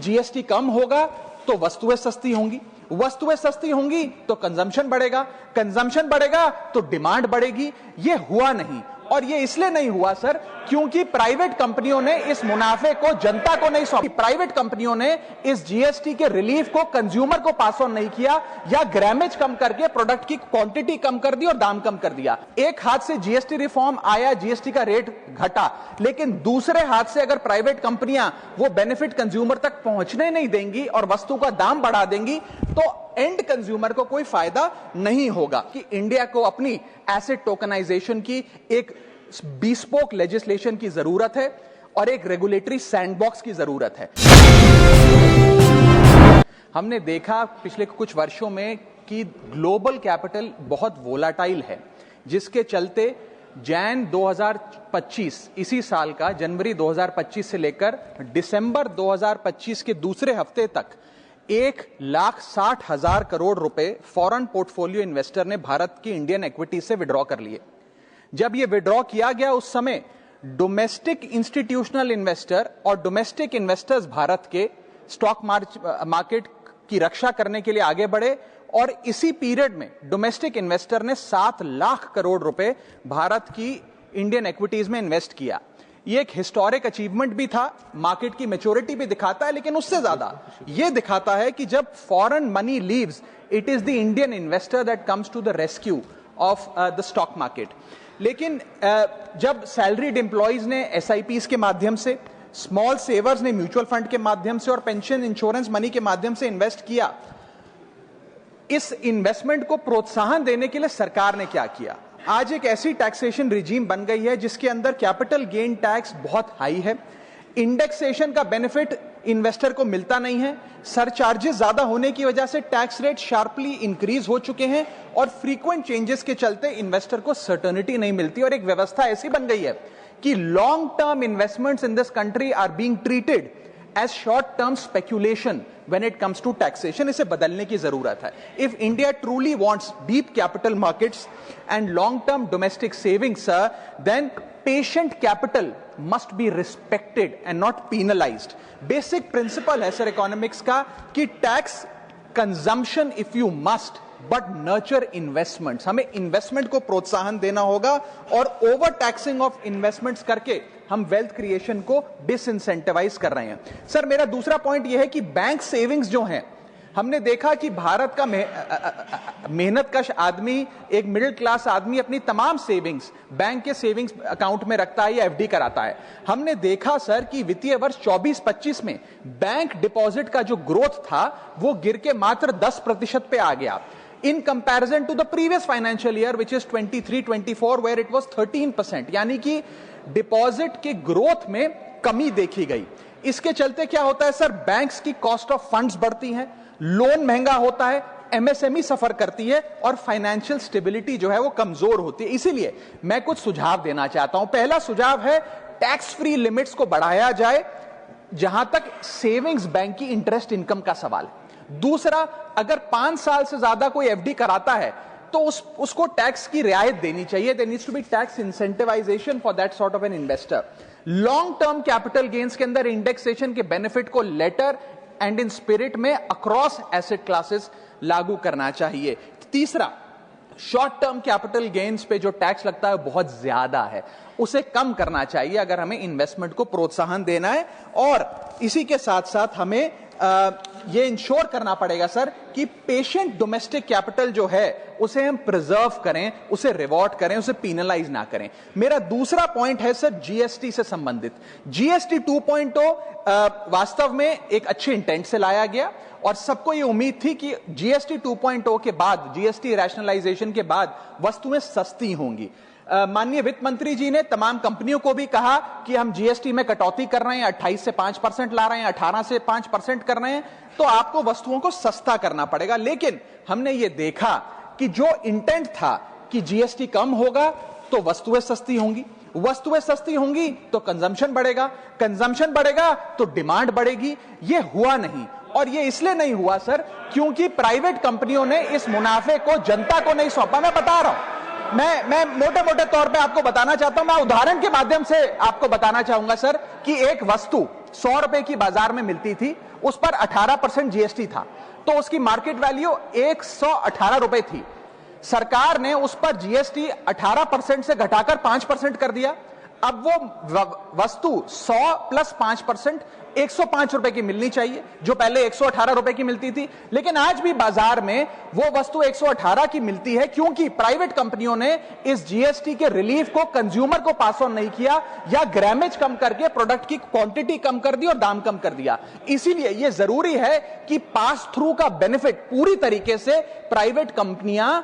GST कम होगा तो वस्तुएं सस्ती होंगी, वस्तुएं सस्ती होंगी तो कंजम्पशन बढ़ेगा, कंजम्पशन बढ़ेगा तो डिमांड बढ़ेगी। ये हुआ नहीं, और ये इसलिए नहीं हुआ सर क्योंकि प्राइवेट कंपनियों ने इस मुनाफे को जनता को नहीं सौंपा। प्राइवेट कंपनियों ने इस जीएसटी के रिलीफ को कंज्यूमर को पास ऑन नहीं किया, या ग्रामेज कम करके प्रोडक्ट की क्वांटिटी कम कर दी और दाम कम कर दिया। एक हाथ से जीएसटी रिफॉर्म आया, जीएसटी का रेट घटा, लेकिन दूसरे हाथ से अगर प्राइवेट कंपनियां वो बेनिफिट कंज्यूमर तक पहुंचने नहीं देंगी और वस्तु का दाम बढ़ा देंगी तो एंड कंज्यूमर को कोई फायदा नहीं होगा। कि इंडिया को अपनी एसेट टोकनाइजेशन की एक बिस्पोक लेजिस्लेशन की जरूरत है और एक रेगुलेटरी सैंडबॉक्स की जरूरत है। हमने देखा पिछले कुछ वर्षों में कि ग्लोबल कैपिटल बहुत वोलाटाइल है, जिसके चलते जैन 2025 इसी साल का जनवरी 2025 से लेकर दिसंबर 2025 के दूसरे हफ्ते तक 1,60,000 करोड़ रुपए फॉरेन पोर्टफोलियो इन्वेस्टर ने भारत की इंडियन इक्विटी से विड्रॉ कर लिए। जब यह विड्रॉ किया गया उस समय डोमेस्टिक इंस्टीट्यूशनल इन्वेस्टर और डोमेस्टिक इन्वेस्टर्स भारत के स्टॉक मार्केट की रक्षा करने के लिए आगे बढ़े, और इसी पीरियड में डोमेस्टिक इन्वेस्टर ने 7 लाख करोड़ रुपए भारत की इंडियन इक्विटीज में इन्वेस्ट किया। ये एक हिस्टोरिक अचीवमेंट भी था, मार्केट की मैच्योरिटी भी दिखाता है, लेकिन उससे ज्यादा यह दिखाता है कि जब foreign money leaves, it is the Indian investor that comes to the rescue of the stock market. लेकिन जब सैलरीड एम्प्लॉइज ने एसआईपीज के माध्यम से, स्मॉल सेवर्स ने म्यूचुअल फंड के माध्यम से और पेंशन इंश्योरेंस मनी के माध्यम से इन्वेस्ट किया, इस इन्वेस्टमेंट को प्रोत्साहन देने के लिए सरकार ने क्या किया? आज एक ऐसी टैक्सेशन रिजीम बन गई है जिसके अंदर कैपिटल गेन टैक्स बहुत हाई है, इंडेक्सेशन का बेनिफिट इन्वेस्टर को मिलता नहीं है, सरचार्जेस ज्यादा होने की वजह से टैक्स रेट शार्पली इंक्रीज हो चुके हैं, और फ्रीक्वेंट चेंजेस के चलते इन्वेस्टर को सर्टेनिटी नहीं मिलती, और एक व्यवस्था ऐसी बन गई है कि long term investments in this country are being treated as short term speculation when it comes to taxation। इसे बदलने की जरूरत है। If India truly wants deep capital markets and long-term domestic savings, sir, then patient capital must be respected and not penalized। Basic principle है sir economics का कि tax consumption if you must, but nurture investments। हमें investment को प्रोत्साहन देना होगा, और over taxing of investments करके हम वेल्थ क्रिएशन को डिसइंसेंटिवाइज कर रहे हैं। सर मेरा दूसरा पॉइंट यह है कि बैंक सेविंग्स जो हैं, हमने देखा कि भारत का मेहनतकश आदमी, एक मिडिल क्लास आदमी अपनी तमाम सेविंग्स बैंक के सेविंग्स अकाउंट में रखता है या एफडी कराता है। हमने देखा सर कि वित्तीय वर्ष 24-25 में बैंक डिपॉजिट का जो ग्रोथ था वो गिर के मात्र 10% पे आ गया, in comparison to the previous financial year which is 23-24 where it was 13%। यानी कि डिपॉजिट के ग्रोथ में कमी देखी गई। इसके चलते क्या होता है सर, बैंक्स की कॉस्ट ऑफ फंड्स बढ़ती है, लोन महंगा होता है, एमएसएमई सफर करती है, और फाइनेंशियल स्टेबिलिटी जो है वो कमजोर होती है। इसीलिए मैं कुछ सुझाव देना चाहता हूं। पहला सुझाव है टैक्स फ्री लिमिट्स को बढ़ाया जाए जहां तक सेविंग्स बैंक की इंटरेस्ट इनकम का सवाल है। दूसरा, अगर 5 साल से ज्यादा कोई एफडी कराता है तो उसको टैक्स की रियायत देनी चाहिए। There needs to be tax incentivisation for that sort of an investor. Long term capital gains के अंदर इंडेक्सेशन के बेनिफिट को लेटर एंड इन स्पिरिट में अक्रॉस एसेट क्लासेस लागू करना चाहिए। तीसरा, शॉर्ट टर्म कैपिटल गेन्स पे जो टैक्स लगता है बहुत ज्यादा है, उसे कम करना चाहिए अगर हमें इन्वेस्टमेंट को प्रोत्साहन देना है। और इसी के साथ साथ हमें ये इंश्योर करना पड़ेगा सर कि पेशेंट डोमेस्टिक कैपिटल जो है उसे हम प्रिजर्व करें, उसे रिवॉर्ड करें, उसे पीनलाइज ना करें। मेरा दूसरा पॉइंट है सर जीएसटी से संबंधित। जीएसटी 2.0 वास्तव में एक अच्छे इंटेंट से लाया गया, और सबको ये उम्मीद थी कि जीएसटी 2.0 के बाद, जीएसटी रैशनलाइजेशन के बाद वस्तुएं सस्ती होंगी। माननीय वित्त मंत्री जी ने तमाम कंपनियों को भी कहा कि हम जीएसटी में कटौती कर रहे हैं, 28 से 5% ला रहे हैं, 18 से 5% कर रहे हैं, तो आपको वस्तुओं को सस्ता करना पड़ेगा। लेकिन हमने ये देखा कि जो इंटेंट था कि जीएसटी कम होगा तो वस्तुएं सस्ती होंगी, वस्तुएं सस्ती होंगी तो कंजम्पशन बढ़ेगा, कंजम्पशन बढ़ेगा तो डिमांड बढ़ेगी। ये हुआ नहीं, और ये इसलिए नहीं हुआ सर क्योंकि प्राइवेट कंपनियों ने इस मुनाफे को जनता को नहीं सौंपा। मैं बता रहा हूं, मैं मोटे मोटे तौर पे आपको बताना चाहता हूं, मैं उदाहरण के माध्यम से आपको बताना चाहूंगा सर कि एक वस्तु 100 रुपए की बाजार में मिलती थी, उस पर 18% जीएसटी था, तो उसकी मार्केट वैल्यू 118 रुपए थी। सरकार ने उस पर जीएसटी 18% से घटाकर 5% कर दिया। अब वो वस्तु 100 प्लस 5% 105 रुपए की मिलनी चाहिए, जो पहले 118 रुपए की मिलती थी। लेकिन आज भी बाजार में वो वस्तु 118 की मिलती है, क्योंकि प्राइवेट कंपनियों ने इस जीएसटी के रिलीफ को कंज्यूमर को पास ऑन नहीं किया, या ग्रामेज कम करके प्रोडक्ट की क्वांटिटी कम कर दी और दाम कम कर दिया। इसीलिए यह जरूरी है कि पास थ्रू का बेनिफिट पूरी तरीके से प्राइवेट कंपनियां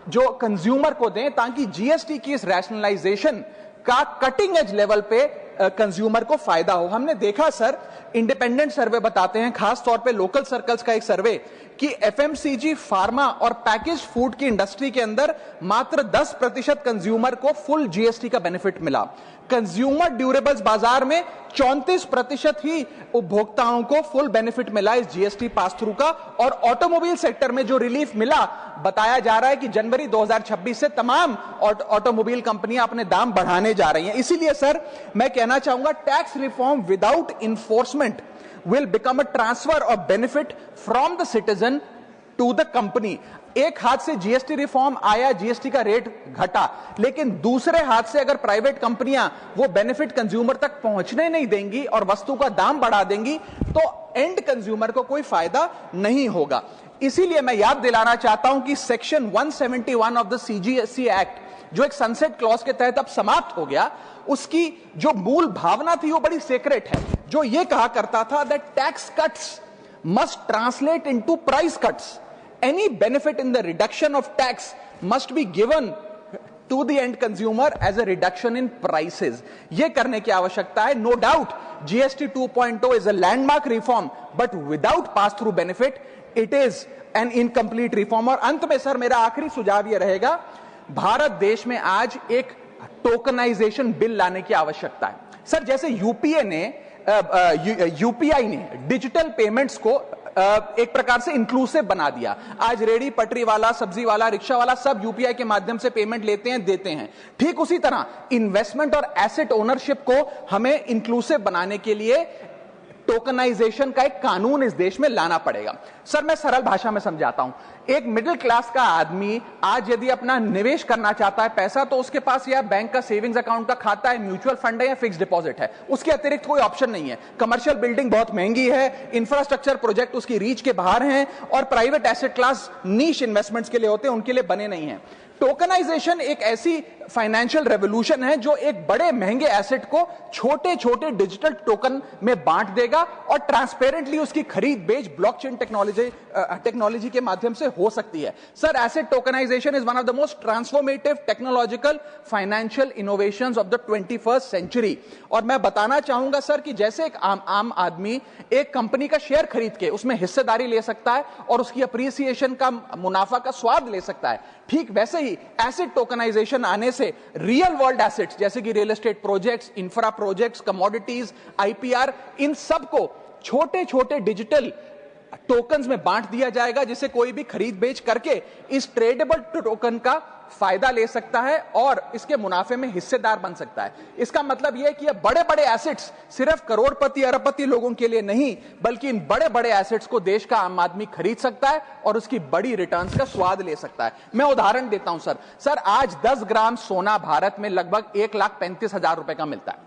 जो कंज्यूमर को दें, ताकि जीएसटी की इस रैशनलाइजेशन का कटिंग एज लेवल पे कंज्यूमर को फायदा हो। हमने देखा सर, इंडिपेंडेंट सर्वे बताते हैं, खास तौर पे लोकल सर्कल्स का एक सर्वे, कि एफएमसीजी, फार्मा और पैकेज फूड की इंडस्ट्री के अंदर मात्र 10% कंज्यूमर को फुल जीएसटी का बेनिफिट मिला। कंज्यूमर ड्यूरेबल्स बाजार में 34% ही उपभोक्ताओं को फुल बेनिफिट मिला इस जीएसटी पास थ्रू का। और ऑटोमोबाइल सेक्टर में जो रिलीफ मिला, बताया जा रहा है कि जनवरी 2026 से तमाम ऑटोमोबाइल कंपनियां अपने दाम बढ़ाने जा रही हैं। इसीलिए सर मैं कहना चाहूंगा, tax reform without enforcement will become a transfer of benefit from the citizen to the company। एक हाथ से जीएसटी रिफॉर्म आया, जीएसटी का रेट घटा, लेकिन दूसरे हाथ से अगर प्राइवेट कंपनियां वो बेनिफिट कंज्यूमर तक पहुंचने नहीं देंगी और वस्तु का दाम बढ़ा देंगी, तो एंड कंज्यूमर को कोई फायदा नहीं होगा। इसीलिए मैं याद दिलाना चाहता हूं कि section 171 of the CGST act, जो एक सनसेट क्लॉज के तहत अब समाप्त हो गया, उसकी जो मूल भावना थी वो बड़ी सीक्रेट है, जो ये कहा करता था that tax cuts must translate into price cuts. Any benefit in the reduction of tax must be given to the end consumer as a reduction in prices. ये करने की आवश्यकता है। No doubt GST 2.0 is a landmark reform, but without pass through benefit it is an incomplete reform. और अंत में sir मेरा आखिरी सुझाव यह रहेगा, भारत देश में आज एक टोकनाइजेशन बिल लाने की आवश्यकता है। सर जैसे यूपीआई ने डिजिटल पेमेंट्स को एक प्रकार से इंक्लूसिव बना दिया। आज रेडी पटरी वाला, सब्जी वाला, रिक्शा वाला सब यूपीआई के माध्यम से पेमेंट लेते हैं, देते हैं। ठीक उसी तरह इन्वेस्टमेंट और एसेट ओनरशिप को हमें इंक्लूसिव बनाने के लिए टोकनाइजेशन का एक कानून इस देश में लाना पड़ेगा। सर मैं सरल भाषा में समझाता हूं, एक मिडिल क्लास का आदमी आज यदि अपना निवेश करना चाहता है पैसा, तो उसके पास या बैंक का सेविंग्स अकाउंट का खाता है, म्यूचुअल फंड है या फिक्स डिपॉजिट है, उसके अतिरिक्त कोई ऑप्शन नहीं है। कमर्शियल बिल्डिंग बहुत महंगी है, इंफ्रास्ट्रक्चर प्रोजेक्ट उसकी रीच के बाहर हैं, और प्राइवेट एसेट क्लास नीश इन्वेस्टमेंट्स के लिए होते हैं, उनके लिए बने नहीं है। टोकनाइजेशन एक ऐसी फाइनेंशियल रेवोल्यूशन है जो एक बड़े महंगे एसेट को छोटे छोटे डिजिटल टोकन में बांट देगा, और ट्रांसपेरेंटली उसकी खरीद बेच ब्लॉकचेन टेक्नोलॉजी के माध्यम से हो सकती है। Sir asset tokenisation is one of the most transformative technological financial innovations of the 21st century. और मैं बताना चाहूंगा सर कि जैसे एक आम आदमी एक कंपनी का शेयर खरीद के उसमें हिस्सेदारी ले सकता है और उसकी अप्रिसिएशन का, मुनाफा का स्वाद ले सकता है, ठीक वैसे ही एसेट टोकनाइजेशन आने से रियल वर्ल्ड एसेट्स जैसे कि real estate projects, infra projects, commodities, IPR, इन सब को छोटे छोटे डिजिटल टोकन्स में बांट दिया जाएगा, जिसे कोई भी खरीद बेच करके इस ट्रेडेबल टोकन का फायदा ले सकता है और इसके मुनाफे में हिस्सेदार बन सकता है। इसका मतलब यह है कि ये बड़े बड़े एसेट्स सिर्फ करोड़पति अरबपति लोगों के लिए नहीं, बल्कि इन बड़े बड़े एसेट्स को देश का आम आदमी खरीद सकता है और उसकी बड़ी रिटर्न्स का स्वाद ले सकता है। मैं उदाहरण देता हूं सर आज 10 ग्राम सोना भारत में लगभग 1,35,000 रुपए का मिलता है।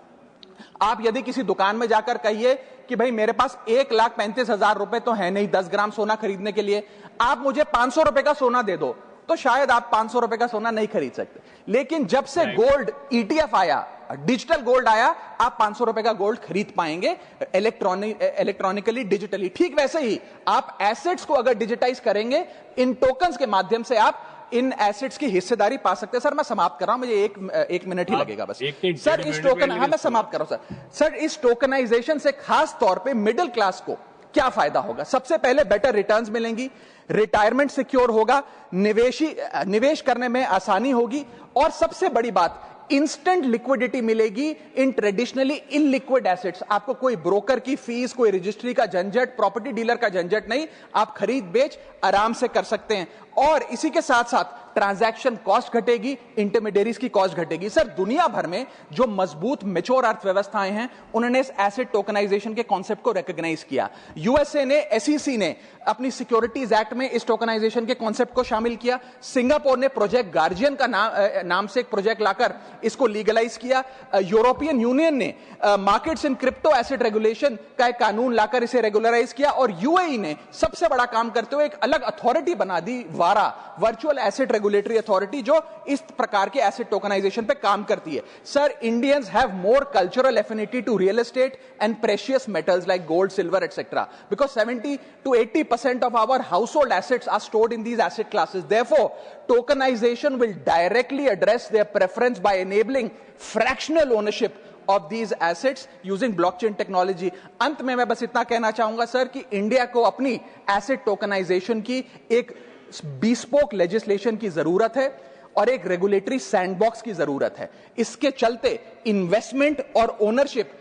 आप यदि किसी दुकान में जाकर कहिए कि भाई मेरे पास 1,35,000 रुपए तो है नहीं 10 ग्राम सोना खरीदने के लिए, आप मुझे 500 रुपए का सोना दे दो, तो शायद आप 500 रुपए का सोना नहीं खरीद सकते। लेकिन जब से गोल्ड ईटीएफ आया, डिजिटल गोल्ड आया, आप 500 रुपए का गोल्ड खरीद पाएंगे इलेक्ट्रॉनिकली, डिजिटली। ठीक वैसे ही आप एसेट्स को अगर डिजिटाइज करेंगे, इन टोकन्स के माध्यम से आप इन एसेट्स की हिस्सेदारी पा सकते हैं। सर मैं समाप्त कर रहा हूं, मुझे एक मिनट ही लगेगा बस। सर इस टोकन, हाँ मैं समाप्त कर रहा हूं सर इस टोकनाइजेशन से खास तौर पे मिडिल क्लास को क्या फायदा होगा? सबसे पहले बेटर रिटर्न्स मिलेंगी, रिटायरमेंट सिक्योर होगा, निवेश करने में आसानी होगी, और सबसे बड़ी बात इंस्टेंट लिक्विडिटी मिलेगी इन ट्रेडिशनली इनलिक्विड एसेट्स। आपको कोई ब्रोकर की फीस, कोई रजिस्ट्री का झंझट, प्रॉपर्टी डीलर का झंझट नहीं, आप खरीद बेच आराम से कर सकते हैं। और इसी के साथ साथ ट्रांजैक्शन कॉस्ट घटेगी, इंटरमीडियरीज की कॉस्ट घटेगी। सर, दुनिया भर में जो मजबूत मैच्योर अर्थव्यवस्थाएं हैं उन्होंने इस एसेट टोकनाइजेशन के कॉन्सेप्ट को रिकॉग्नाइज किया। यूएसए ने, एसईसी ने अपनी सिक्योरिटीज एक्ट में इस टोकनाइजेशन के कॉन्सेप्ट को शामिल किया। सिंगापुर ने प्रोजेक्ट गार्जियन का नाम से एक प्रोजेक्ट लाकर इसको लीगलाइज किया। यूरोपियन यूनियन ने markets in crypto asset regulation का एक कानून लाकर इसे रेगुलराइज किया। और यूएई ने सबसे बड़ा काम करते हुए एक अलग अथॉरिटी बना दी, वारा, वर्चुअल एसेट रेगुलेटरी अथॉरिटी, जो इस प्रकार के एसेट टोकनाइजेशन पे काम करती है। Sir, Indians have more cultural affinity to real estate and precious metals like gold, silver etcetera, because 70 to 80% of our household assets are stored in these asset classes. Therefore, tokenization will directly address their preference by enabling fractional ownership of these assets using blockchain technology. अंत में मैं बस इतना कहना चाहूंगा sir कि India को अपनी एसेट टोकनाइजेशन की एक bespoke लेजिस्लेशन की जरूरत है और एक रेगुलेटरी सैंडबॉक्स की जरूरत है। इसके चलते इन्वेस्टमेंट और ओनरशिप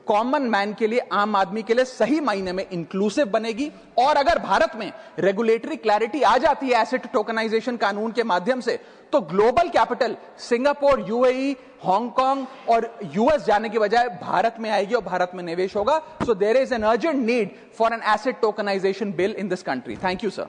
कॉमन मैन के लिए, आम आदमी के लिए सही मायने में इंक्लूसिव बनेगी। और अगर भारत में रेगुलेटरी क्लैरिटी आ जाती है एसेट टोकनाइजेशन कानून के माध्यम से, तो global capital Singapore, UAE, Hong Kong और यूएस जाने के बजाय भारत में आएगी और भारत में निवेश होगा। So there is an urgent need for an asset tokenisation bill in this country. Thank you sir.